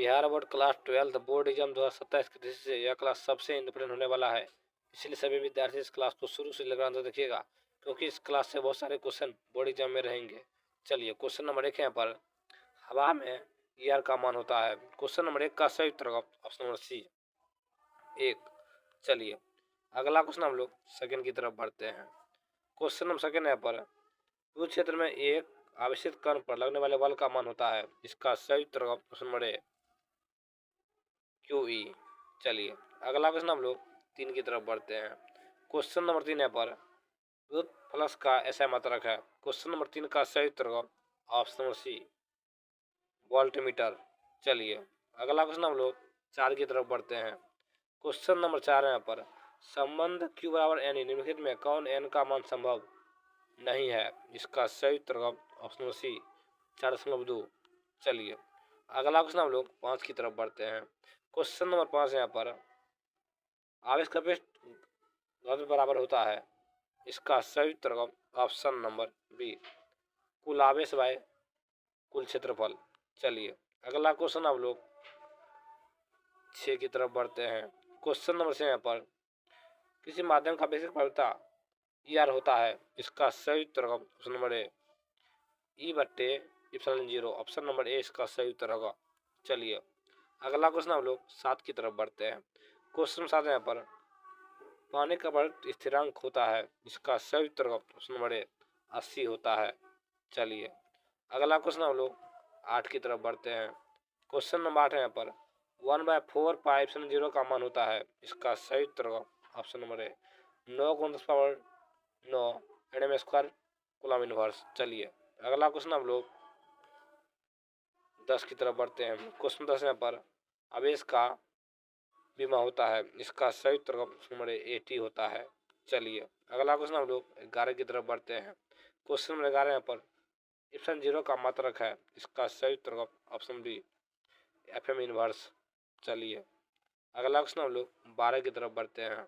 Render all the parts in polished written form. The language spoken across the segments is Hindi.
Bihar board class 12 board exam 2027 की दृष्टि से यह क्लास सबसे इंपोर्टेंट होने वाला है। इसलिए सभी विद्यार्थी इस क्लास को शुरू से लेकर अंत तक देखिएगा, क्योंकि इस क्लास से बहुत सारे क्वेश्चन बोर्ड एग्जाम में रहेंगे। चलिए क्वेश्चन नंबर 1 यहाँ पर हवा में ईआर का मान होता है। क्वेश्चन नंबर 1 का सही उत्तर ऑप्शन नंबर सी 1। चलिए अगला क्वेश्चन हम लोग सेकंड की तरफ बढ़ते हैं। क्वेश्चन नंबर सेकंड यहाँ पर विद्युत क्षेत्र में एक आवेशित कण पर लगने वाले बल का मान होता है। इसका सही उत्तर ऑप्शन नंबर ए QE। चलिए अगला क्वेश्चन हम लोग 3 की तरफ बढ़ते हैं। क्वेश्चन नंबर 3 यहाँ पर विद्युत फ्लक्स का ऐसा मात्रक है। क्वेश्चन नंबर 3 का सही उत्तर ऑप्शन नंबर सी वोल्टमीटर। चलिए अगला क्वेश्चन हम लोग 4 की तरफ बढ़ते हैं। क्वेश्चन नंबर 4 यहाँ पर संबंध Q बराबर N निम्नलिखित में कौन N का मान संभव नहीं है। इसका सही उत्तर ऑप्शन नंबर सी 4.2। चलिए अगला क्वेश्चन हम लोग 5 की तरफ बढ़ते हैं। क्वेश्चन नंबर 5 यहाँ पर आवेश का पृष्ठ बराबर होता है। इसका सही उत्तर ऑप्शन नंबर बी कुल आवेश बाय कुल क्षेत्रफल। चलिए अगला क्वेश्चन हम लोग 6 की तरफ बढ़ते हैं। क्वेश्चन नंबर 6 यहाँ पर किसी माध्यम का बेसिक प्रवृत्ता ER होता है। इसका सही उत्तर option number A E/ε0। Option number A इसका सही उत्तर होगा। चलिए अगला क्वेश्चन हम लोग 7 की तरफ बढ़ते हैं। क्वेश्चन 7 यहाँ पर पानी का बल स्थिरांक होता है। इसका सही उत्तर ऑप्शन नंबर ए 80 होता है। चलिए अगला क्वेश्चन हम लोग 8 की तरफ बढ़ते हैं। क्वेश्चन नंबर 8 यहाँ पर 1/4πε0 का मान होता है। इसका सही उत्तर option number A 9 Nm² coulomb inverse. चलिए अगला क्वेश्चन हम लोग 10 की तरफ बढ़ते हैं। क्वेश्चन 10 यहाँ पर आवेश का बीमा होता है। इसका सही उत्तर ऑप्शन नंबर ए 80 होता है। चलिए अगला क्वेश्चन हम लोग 11 की तरफ बढ़ते हैं। क्वेश्चन नंबर 11 यहाँ पर ε0 का मात्रक है। इसका सही उत्तर ऑप्शन बी FM इनवर्स। चलिए अगला क्वेश्चन हम लोग 12 की तरफ बढ़ते हैं।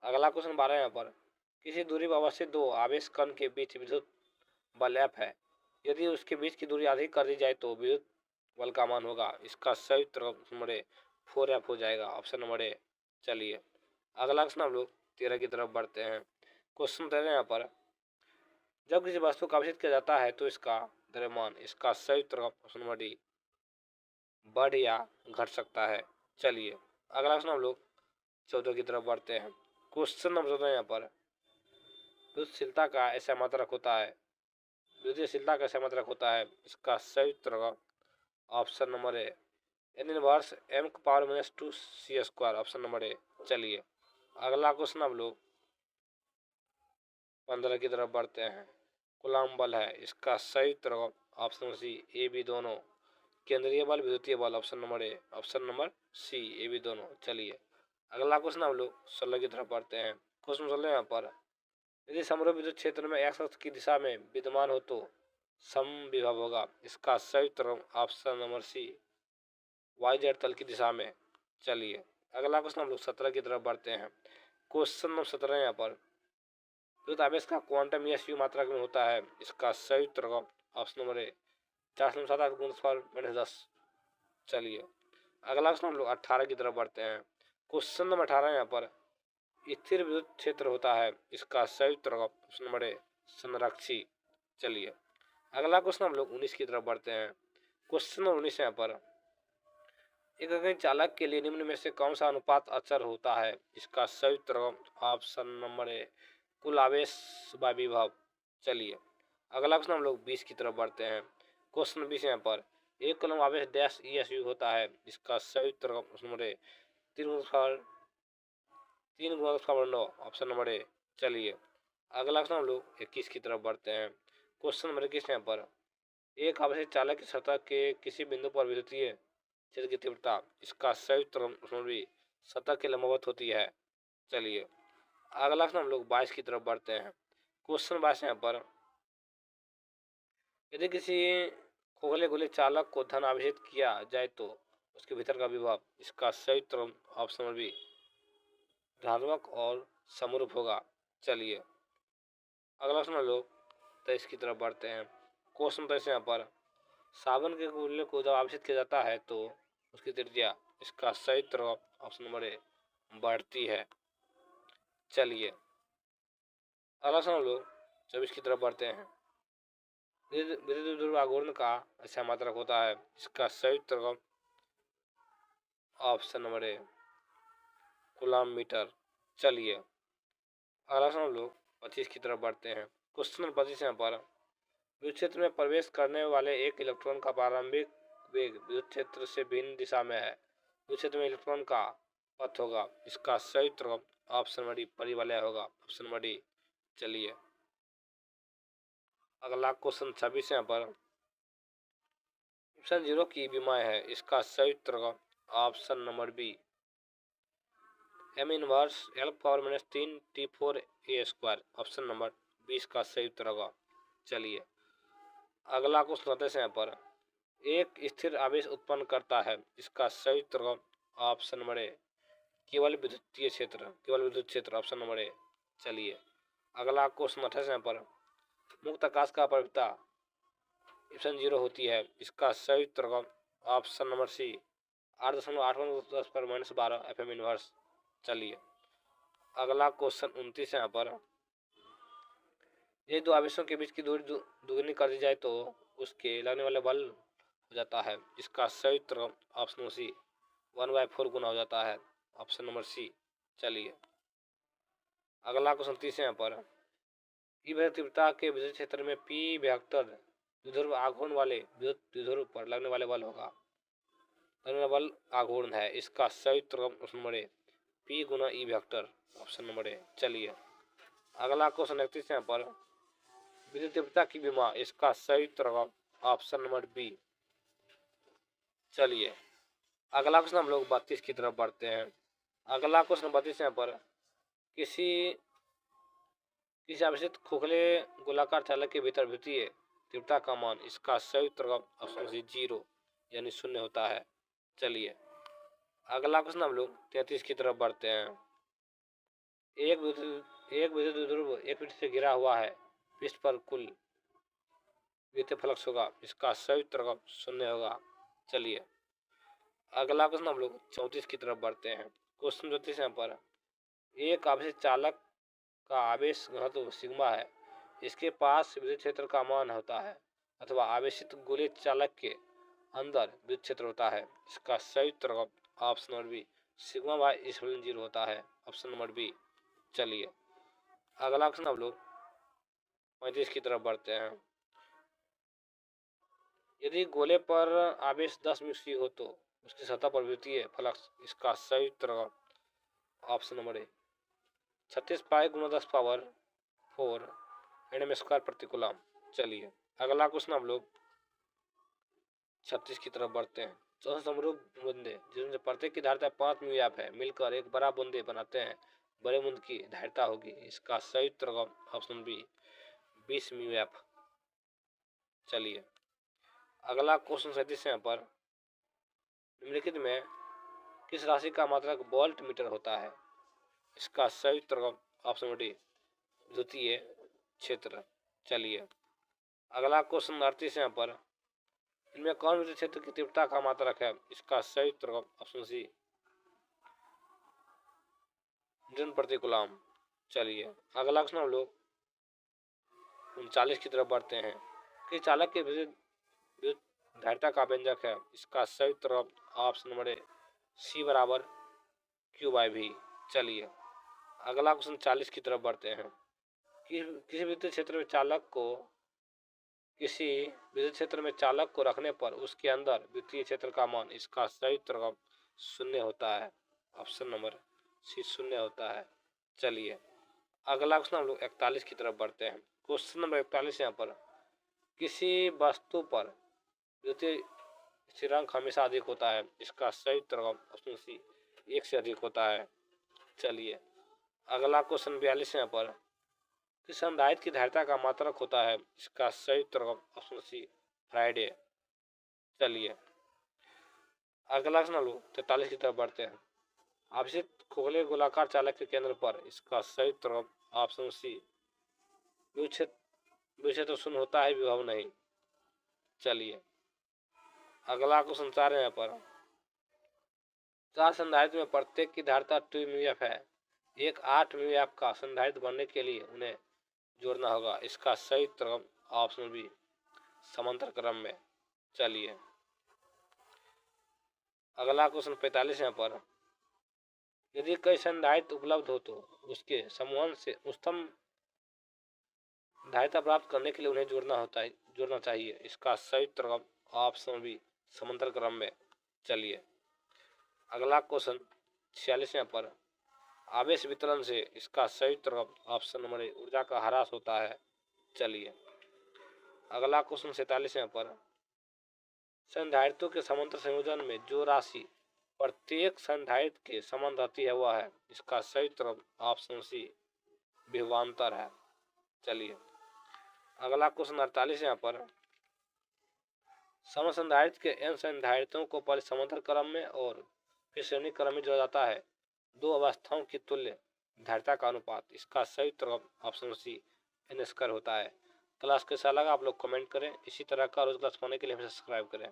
अगला क्वेश्चन 12 यहाँ पर किसी दूरी पर अवस्थित दो आवेश कण के बीच विद्युत बल F है। यदि उसके बीच की दूरी अधिक कर दी जाए तो विद्युत बल का मान होगा। इसका सही उत्तर ऑप्शन नंबर ए 4F हो जाएगा। Option number A. चलिए अगला क्वेश्चन हम लोग 13 की तरफ बढ़ते हैं। क्वेश्चन 13 यहाँ पर जब किसी वस्तु का आवेशित किया जाता है तो इसका द्रव्यमान, इसका सही उत्तर ऑप्शन नंबर डी बढ़ या घट सकता है। चलिए अगला क्वेश्चन हम लोग 14 की तरफ बढ़ते हैं। क्वेश्चन नंबर 14 यहाँ पर विद्युतशीलता का ऐसा मात्रक होता है। विद्युतशीलता का ऐसा मात्रक होता है। इसका सही उत्तर option number A N inverse M⁻⁻2C²। Option number A. चलिए अगला क्वेश्चन हम लोग 15 की तरफ बढ़ते हैं। कूलम बल है। इसका सही उत्तर option number C A B दोनों। केंद्रीय बल विद्युतीय बल। Option number A. Option number C A B दोनों। चलिए अगला क्वेश्चन हम लोग 16 की तरफ बढ़ते हैं। क्वेश्चन 16 यहाँ पर यदि समरूप विद्युत क्षेत्र में x अक्ष की दिशा में विद्यमान हो तो समविभव होगा। इसका सही उत्तर ऑप्शन नंबर सी YZ तल की दिशा में। चलिए अगला क्वेश्चन हम लोग 17 की तरफ बढ़ते हैं। क्वेश्चन नंबर 17 यहाँ पर विद्युत आवेश का क्वांटम SU मात्रक में होता है। इसका सही उत्तर ऑप्शन नंबर ए 4.7 × 10⁻⁻10। चलिए अगला क्वेश्चन हम लोग 18 की तरफ बढ़ते हैं। क्वेश्चन नंबर 18 यहाँ पर स्थिर विद्युत क्षेत्र होता है। इसका सही उत्तर ऑप्शन नंबर ए संरक्षी। चलिए अगला क्वेश्चन हम लोग 19 की तरफ बढ़ते हैं। क्वेश्चन नंबर 19 यहाँ पर एक अग्नि चालक के लिए निम्न में से कौन सा अनुपात अचर होता है। इसका सही उत्तर ऑप्शन नंबर ए कुल आवेश बाय विभव। चलिए अगला क्वेश्चन हम लोग 20 की तरफ बढ़ते हैं। क्वेश्चन 20 यहाँ पर एक कूलम आवेश डैश ESU होता है। इसका सही उत्तर option number A 3×10⁻9। Option number A. चलिए अगला क्वेश्चन हम लोग 21 की तरफ बढ़ते हैं। क्वेश्चन नंबर 21 यहाँ पर एक आवेशित चालक की सतह के किसी बिंदु पर विद्युतीय क्षेत्र की तीव्रता, इसका सही उत्तर ऑप्शन बी सतह के लंबवत होती है। चलिए अगला क्वेश्चन हम लोग 22 की तरफ बढ़ते हैं। क्वेश्चन 22 यहाँ पर यदि किसी खोखले गोले चालक को धन आवेशित किया जाए तो उसके भीतर का विभव, इसका सही उत्तर ऑप्शन नंबर बी धनात्मक और समरूप होगा। चलिए अगला क्वेश्चन हम लोग 23 की तरफ बढ़ते हैं। क्वेश्चन 23 यहाँ पर साबुन के गोले को जब आवेशित किया जाता है तो उसकी त्रिज्या, इसका सही उत्तर ऑप्शन नंबर ए बढ़ती है। चलिए अगला सवाल हम लोग 24 की तरफ बढ़ते हैं। विद्युत ध्रुव आघूर्ण का अच्छा मात्रक होता है, इसका सही उत्तर option number A coulomb metre. चलिए अगला सवाल हम लोग 25 की तरफ बढ़ते हैं। क्वेश्चन नंबर 25 यहाँ पर विद्युत क्षेत्र में प्रवेश करने वाले एक इलेक्ट्रॉन का प्रारंभिक वेग विद्युत क्षेत्र से भिन्न दिशा में है। विद्युत क्षेत्र में इलेक्ट्रॉन का पथ होगा, इसका सही उत्तर ऑप्शन नंबर डी परिवलय होगा, ऑप्शन नंबर डी। चलिए अगला क्वेश्चन 26 यहाँ पर ऑप्शन 0 की विमाएँ है, इसका सही उत्तर option number B M inverse L power -3 T4a², option number 20 का सही उत्तर होगा। चलिए अगला क्वेश्चन आते हैं यहाँ पर एक स्थिर आवेश उत्पन्न करता है, इसका सही उत्तर ऑप्शन नंबर ए केवल विद्युतीय क्षेत्र, केवल विद्युत क्षेत्र, ऑप्शन नंबर ए। चलिए अगला क्वेश्चन 28 यहाँ पर मुक्त आकाश का प्रवृत्ता ऑप्शन 0 होती है, इसका सही उत्तर option number C 8.81 10 FM inverse. चलिए अगला क्वेश्चन 29 यहाँ पर ये दो आवेशों के बीच की दूरी दुगनी कर दी जाए तो उसके लगने वाले बल हो जाता है, इसका सही उत्तर ऑप्शन नंबर सी 1/4 गुना हो जाता है, ऑप्शन नंबर सी। चलिए अगला क्वेश्चन 30 यहाँ पर ई तीव्रता के विद्युत क्षेत्र में पी वेक्टर द्विध्रुव आघूर्ण वाले विद्युत द्विध्रुव पर लगने वाले बल होगा, लगने वाला बल आघूर्ण है, इसका सही उत्तर ऑप्शन नंबर ए पी गुना E vector, option number A. चलिए अगला क्वेश्चन 31 यहाँ पर विद्युत तीव्रता की विमा, इसका सही उत्तर ऑप्शन नंबर बी। चलिए अगला क्वेश्चन हम लोग 32 की तरफ बढ़ते हैं। अगला क्वेश्चन 32 यहाँ पर किसी आवेशित खोखले गोलाकार चालक के भीतर विद्युतीय तीव्रता का मान, इसका सही उत्तर ऑप्शन सी 0 यानी 0 होता है। चलिए अगला क्वेश्चन हम लोग 33 की तरफ बढ़ते हैं। एक विद्युत ध्रुव एक पृष्ठ से घिरा हुआ है, पृष्ठ पर कुल विद्युत फ्लक्स होगा, इसका सही उत्तर 0 होगा। चलिए अगला क्वेश्चन हम लोग 34 की तरफ बढ़ते हैं। क्वेश्चन 34 यहाँ पर एक आवेशित चालक का आवेश घनत्व सिग्मा है, इसके पास विद्युत क्षेत्र का मान होता है, अथवा आवेशित गोलीय चालक के अंदर विद्युत क्षेत्र होता है, इसका सही उत्तर option number B sigma by equal 0 होता है, ऑप्शन नंबर बी। चलिए अगला क्वेश्चन हम लोग 35 की तरफ बढ़ते हैं। यदि गोले पर आवेश 10 म्यू हो तो उसकी सतह पर विद्युतीय फ्लक्स, इसका सही उत्तर ऑप्शन नंबर ए 36 पाई गुना 10 पावर 4 Nm² प्रति कूलम। चलिए अगला क्वेश्चन हम लोग 36 की तरफ बढ़ते हैं। चौथे समरूप बूंदे जिनमें से प्रत्येक की धारिता 5 म्यू है मिलकर एक बड़ा बूंदे बनाते हैं, बड़े बूंद की धारिता होगी, इसका सही उत्तर ऑप्शन बी 20 म्यू। चलिए अगला क्वेश्चन 37 यहाँ पर निम्नलिखित में किस राशि का मात्रक वोल्ट मीटर होता है, इसका सही उत्तर ऑप्शन डी द्वितीय क्षेत्र। चलिए अगला क्वेश्चन 38 यहाँ पर इनमें कौन विद्युत क्षेत्र की तीव्रता का मात्रक है, इसका सही उत्तर ऑप्शन सी न्यूटन प्रति कूलम। चलिए अगला क्वेश्चन हम लोग 39 की तरफ बढ़ते हैं कि चालक के विद्युत धारिता का व्यंजक है, इसका सही उत्तर ऑप्शन नंबर ए सी बराबर Q/V। चलिए अगला क्वेश्चन 40 की तरफ बढ़ते हैं कि किसी विद्युत क्षेत्र में चालक को रखने पर उसके अंदर विद्युतीय क्षेत्र का मान, इसका सही उत्तर 0 होता है, ऑप्शन नंबर सी 0 होता है। चलिए अगला क्वेश्चन हम लोग 41 की तरफ बढ़ते हैं। क्वेश्चन नंबर 41 यहाँ पर किसी वस्तु पर विद्युतीय स्थिरांक हमेशा अधिक होता है, इसका सही उत्तर ऑप्शन सी 1 से अधिक होता है। चलिए अगला क्वेश्चन 42 यहाँ पर किस संधारित्र की धारिता का मात्रक होता है, इसका सही उत्तर ऑप्शन सी फ्राइडे। चलिए अगला क्वेश्चन लोग 43 की तरफ बढ़ते हैं। आवेशित खोखले गोलाकार चालक के केंद्र पर, इसका सही उत्तर ऑप्शन सी विद्युत क्षेत्र शून्य होता है, विभव नहीं। चलिए अगला क्वेश्चन 4 यहाँ पर चार संधारित्र में प्रत्येक की धारिता 2 म्यूएफ है। एक 8 म्यूएफ का संधारित्र बनने के लिए उन्हें जोड़ना होगा। इसका सही उत्तर ऑप्शन बी समांतर क्रम में। चलिए अगला क्वेश्चन 45 यहाँ पर, यदि कई संधारित्र उपलब्ध हो तो उसके समूहन से उच्चतम धारिता प्राप्त करने के लिए उन्हें जोड़ना चाहिए। इसका सही उत्तर ऑप्शन बी समांतर क्रम में। चलिए अगला क्वेश्चन 46 यहाँ पर, आवेश वितरण से इसका सही उत्तर ऑप्शन नंबर ए ऊर्जा का ह्रास होता है। चलिए अगला क्वेश्चन 47 यहाँ पर, संधारित्रों के समांतर संयोजन में जो राशि प्रत्येक संधारित्र के समान रहती है वह है। इसका सही उत्तर ऑप्शन सी विभवांतर है। चलिए अगला क्वेश्चन 48 यहाँ पर, समसंधारित्र के n संधारित्रों को पहले समांतर क्रम में और फिर श्रेणी क्रम में जोड़ा जाता है। दो अवस्थाओं की तुल्य धारिता का अनुपात। इसका सही उत्तर ऑप्शन सी n² होता है। क्लास कैसा लगा आप लोग कमेंट करें। इसी तरह का रोज क्लास पाने के लिए हमें सब्सक्राइब करें।